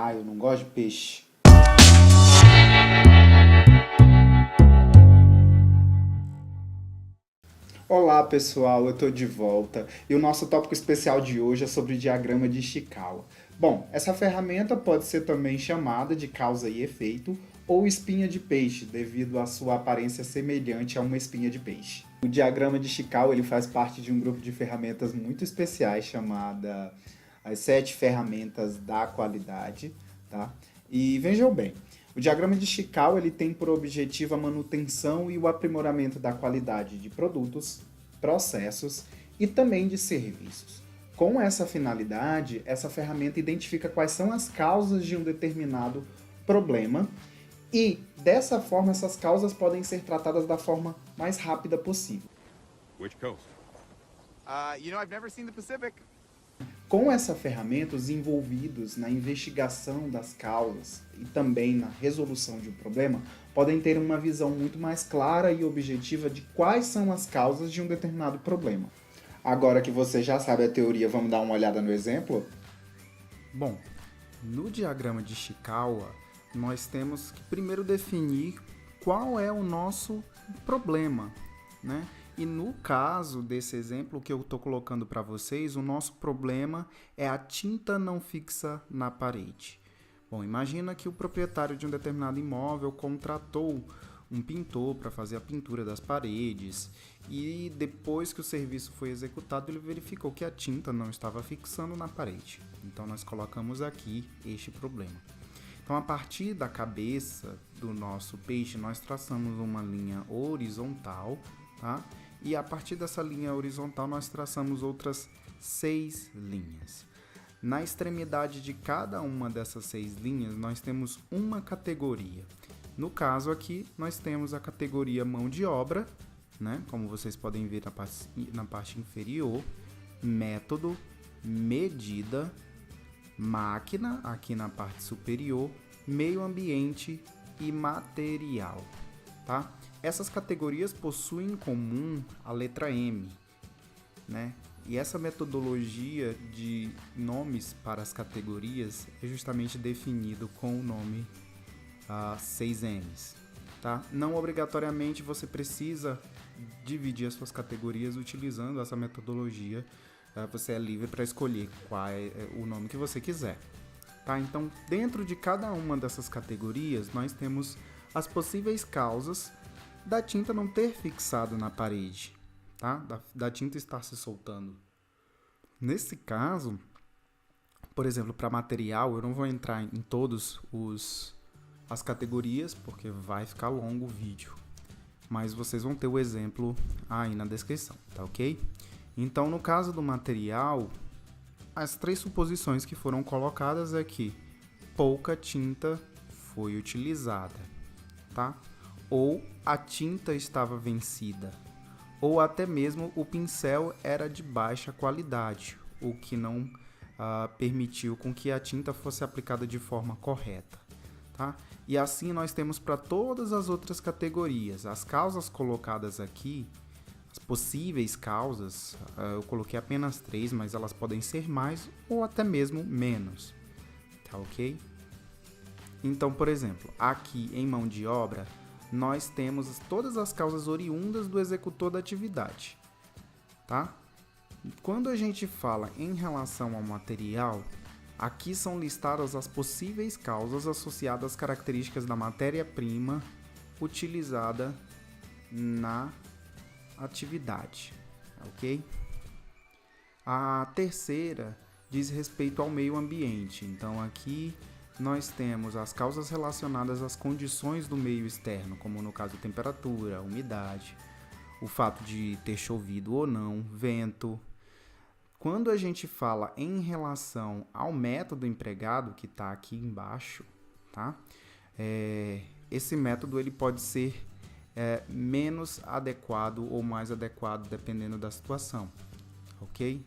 Ah, eu não gosto de peixe. Olá pessoal, eu tô de volta e o nosso tópico especial de hoje é sobre o diagrama de Ishikawa. Bom, essa ferramenta pode ser também chamada de causa e efeito ou espinha de peixe, devido à sua aparência semelhante a uma espinha de peixe. O diagrama de Ishikawa ele faz parte de um grupo de ferramentas muito especiais chamada as 7 ferramentas da qualidade, tá? E vejam bem, o diagrama de Ishikawa ele tem por objetivo a manutenção e o aprimoramento da qualidade de produtos, processos e também de serviços. Com essa finalidade, essa ferramenta identifica quais são as causas de um determinado problema e, dessa forma, essas causas podem ser tratadas da forma mais rápida possível. Which coast? I've never seen the Pacific. Com essa ferramenta, os envolvidos na investigação das causas e também na resolução de um problema podem ter uma visão muito mais clara e objetiva de quais são as causas de um determinado problema. Agora que você já sabe a teoria, vamos dar uma olhada no exemplo? Bom, no diagrama de Ishikawa, nós temos que primeiro definir qual é o nosso problema, né? E no caso desse exemplo que eu estou colocando para vocês, o nosso problema é a tinta não fixa na parede. Bom, imagina que o proprietário de um determinado imóvel contratou um pintor para fazer a pintura das paredes e depois que o serviço foi executado, ele verificou que a tinta não estava fixando na parede. Então, nós colocamos aqui este problema. Então, a partir da cabeça do nosso peixe, nós traçamos uma linha horizontal, tá? E a partir dessa linha horizontal nós traçamos outras 6 linhas. Na extremidade de cada uma dessas 6 linhas nós temos uma categoria. No caso aqui nós temos a categoria mão de obra, né? Como vocês podem ver na parte inferior, método, medida, máquina aqui na parte superior, meio ambiente e material, tá? Essas categorias possuem em comum a letra M, né? E essa metodologia de nomes para as categorias é justamente definido com o nome 6Ms, tá? Não obrigatoriamente você precisa dividir as suas categorias utilizando essa metodologia. Você é livre para escolher qual é o nome que você quiser, tá? Então, dentro de cada uma dessas categorias, nós temos as possíveis causas da tinta não ter fixado na parede, tá? Da tinta estar se soltando. Nesse caso, por exemplo, para material, eu não vou entrar em todas as categorias, porque vai ficar longo o vídeo. Mas vocês vão ter o exemplo aí na descrição, tá ok? Então, no caso do material, as 3 suposições que foram colocadas é que pouca tinta foi utilizada, tá? Ou a tinta estava vencida, ou até mesmo o pincel era de baixa qualidade, o que não permitiu com que a tinta fosse aplicada de forma correta, tá? E assim nós temos para todas as outras categorias. As causas colocadas aqui, as possíveis causas, eu coloquei apenas 3, mas elas podem ser mais ou até mesmo menos, tá ok? Então, por exemplo, aqui em mão de obra, nós temos todas as causas oriundas do executor da atividade, tá? Quando a gente fala em relação ao material, aqui são listadas as possíveis causas associadas às características da matéria-prima utilizada na atividade, ok? A terceira diz respeito ao meio ambiente, então aqui nós temos as causas relacionadas às condições do meio externo, como no caso temperatura, umidade, o fato de ter chovido ou não, vento. Quando a gente fala em relação ao método empregado, que está aqui embaixo, tá? Esse método ele pode ser menos adequado ou mais adequado, dependendo da situação, ok?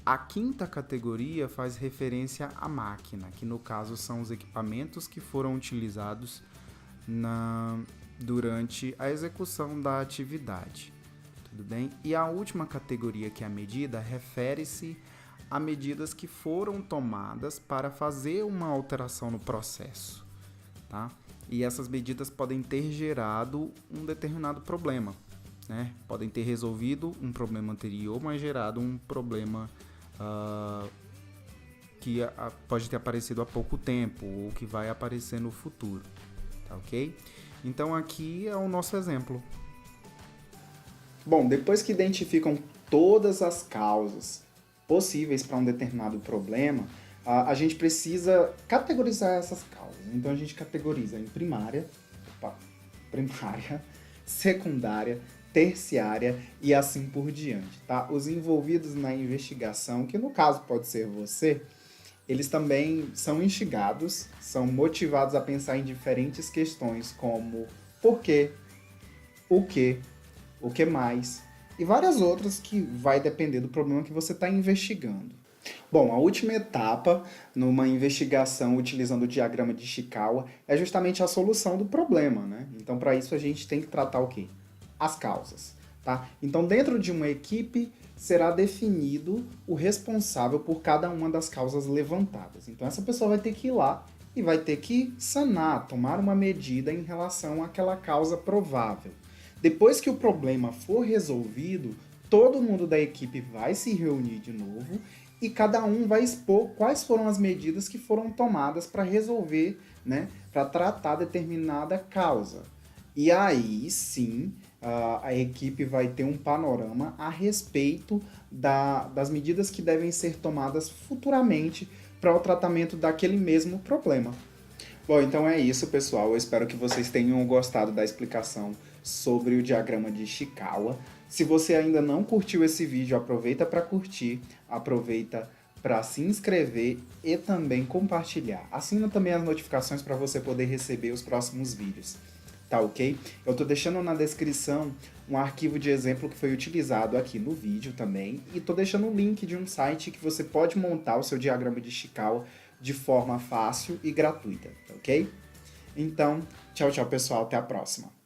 A quinta categoria faz referência à máquina, que no caso são os equipamentos que foram utilizados durante a execução da atividade. Tudo bem? E a última categoria, que é a medida, refere-se a medidas que foram tomadas para fazer uma alteração no processo, tá? E essas medidas podem ter gerado um determinado problema, né? Podem ter resolvido um problema anterior, mas gerado um problema que pode ter aparecido há pouco tempo ou que vai aparecer no futuro, tá ok? Então aqui é o nosso exemplo. Bom, depois que identificam todas as causas possíveis para um determinado problema, a gente precisa categorizar essas causas. Então a gente categoriza em primária, secundária, terciária e assim por diante, tá? Os envolvidos na investigação, que no caso pode ser você, eles também são instigados, são motivados a pensar em diferentes questões como por quê, o que mais, e várias outras que vai depender do problema que você está investigando. Bom, a última etapa numa investigação utilizando o diagrama de Ishikawa é justamente a solução do problema, né? Então, para isso, a gente tem que tratar o quê? As causas, tá? Então, dentro de uma equipe, será definido o responsável por cada uma das causas levantadas. Então, essa pessoa vai ter que ir lá e vai ter que sanar, tomar uma medida em relação àquela causa provável. Depois que o problema for resolvido, todo mundo da equipe vai se reunir de novo e cada um vai expor quais foram as medidas que foram tomadas para resolver, né, para tratar determinada causa. E aí sim, a equipe vai ter um panorama a respeito das medidas que devem ser tomadas futuramente para o tratamento daquele mesmo problema. Bom, então é isso, pessoal. Eu espero que vocês tenham gostado da explicação sobre o diagrama de Ishikawa. Se você ainda não curtiu esse vídeo, aproveita para curtir, aproveita para se inscrever e também compartilhar. Assina também as notificações para você poder receber os próximos vídeos. Tá ok? Eu tô deixando na descrição um arquivo de exemplo que foi utilizado aqui no vídeo também, e tô deixando o link de um site que você pode montar o seu diagrama de Ishikawa de forma fácil e gratuita, tá ok? Então, tchau, tchau pessoal, até a próxima!